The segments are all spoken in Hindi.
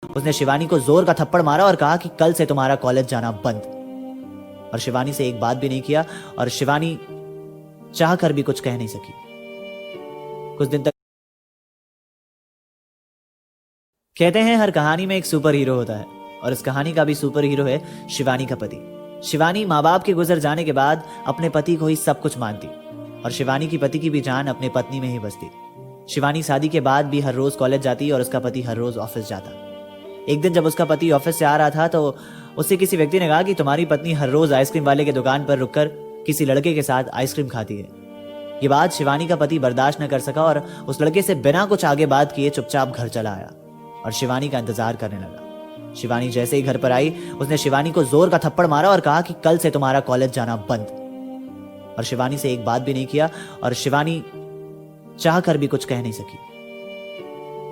उसने शिवानी को जोर का थप्पड़ मारा और कहा कि कल से तुम्हारा कॉलेज जाना बंद। और शिवानी से एक बात भी नहीं किया और शिवानी चाह कर भी कुछ कह नहीं सकी। कुछ दिन तक कहते हैं हर कहानी में एक सुपर हीरो होता है और इस कहानी का भी सुपर हीरो है शिवानी का पति। शिवानी माँ बाप के गुजर जाने के बाद अपने पति को ही सब कुछ मानती और शिवानी की पति की भी जान अपने पत्नी में ही बसती। शिवानी शादी के बाद भी हर रोज कॉलेज जाती और उसका पति हर रोज ऑफिस जाता। एक दिन जब उसका पति ऑफिस से आ रहा था तो उससे किसी व्यक्ति ने कहा कि तुम्हारी पत्नी हर रोज आइसक्रीम वाले की दुकान पर रुककर किसी लड़के के साथ आइसक्रीम खाती है। ये बात शिवानी का पति बर्दाश्त न कर सका और उस लड़के से बिना कुछ आगे बात किए चुपचाप घर चला आया और शिवानी का इंतजार करने लगा। शिवानी जैसे ही घर पर आई उसने शिवानी को जोर का थप्पड़ मारा और कहा कि कल से तुम्हारा कॉलेज जाना बंद। और शिवानी से एक बात भी नहीं किया और शिवानी चाह कर भी कुछ कह नहीं सकी।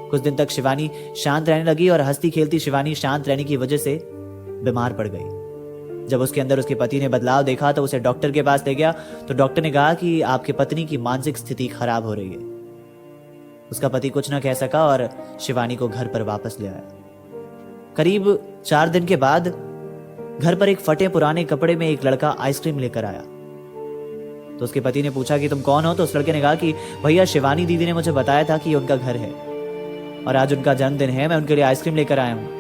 कुछ दिन तक शिवानी शांत रहने लगी और हंसती खेलती शिवानी शांत रहने की वजह से बीमार पड़ गई। जब उसके अंदर उसके पति ने बदलाव देखा तो उसे डॉक्टर के पास ले गया तो डॉक्टर ने कहा कि आपकी पत्नी की मानसिक स्थिति खराब हो रही है। उसका पति कुछ न कह सका और शिवानी को घर पर वापस ले आया। करीब 4 दिन के बाद घर पर एक फटे पुराने कपड़े में एक लड़का आइसक्रीम लेकर आया। तो उसके पति ने पूछा कि तुम कौन हो? तो उस लड़के ने कहा कि भैया शिवानी दीदी ने मुझे बताया था कि ये उनका घर है और आज उनका जन्मदिन है, मैं उनके लिए आइसक्रीम लेकर आया हूँ।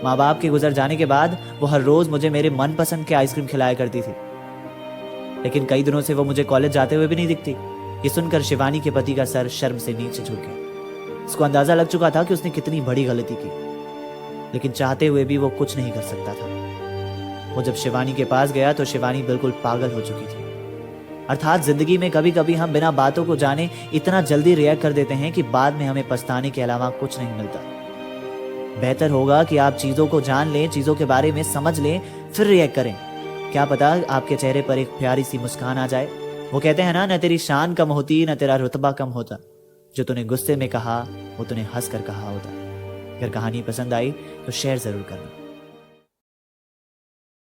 माँ बाप के गुजर जाने के बाद वो हर रोज मुझे मेरे मनपसंद के आइसक्रीम खिलाया करती थी, लेकिन कई दिनों से वो मुझे कॉलेज जाते हुए भी नहीं दिखती। ये सुनकर शिवानी के पति का सर शर्म से नीचे झुक गया। उसको अंदाजा लग चुका था कि उसने कितनी बड़ी गलती की, लेकिन चाहते हुए भी वो कुछ नहीं कर सकता था। वो जब शिवानी के पास गया तो शिवानी बिल्कुल पागल हो चुकी थी। अर्थात जिंदगी में कभी कभी हम बिना बातों को जाने इतना जल्दी रिएक्ट कर देते हैं कि बाद में हमें पछताने के अलावा कुछ नहीं मिलता। बेहतर होगा कि आप चीजों को जान लें, चीजों के बारे में समझ लें, फिर रिएक्ट करें। क्या पता आपके चेहरे पर एक प्यारी सी मुस्कान आ जाए। वो कहते हैं ना, न तेरी शान कम होती न तेरा रुतबा कम होता, जो तूने गुस्से में कहा वो तूने हंस कर कहा होता। अगर कहानी पसंद आई तो शेयर जरूर करना।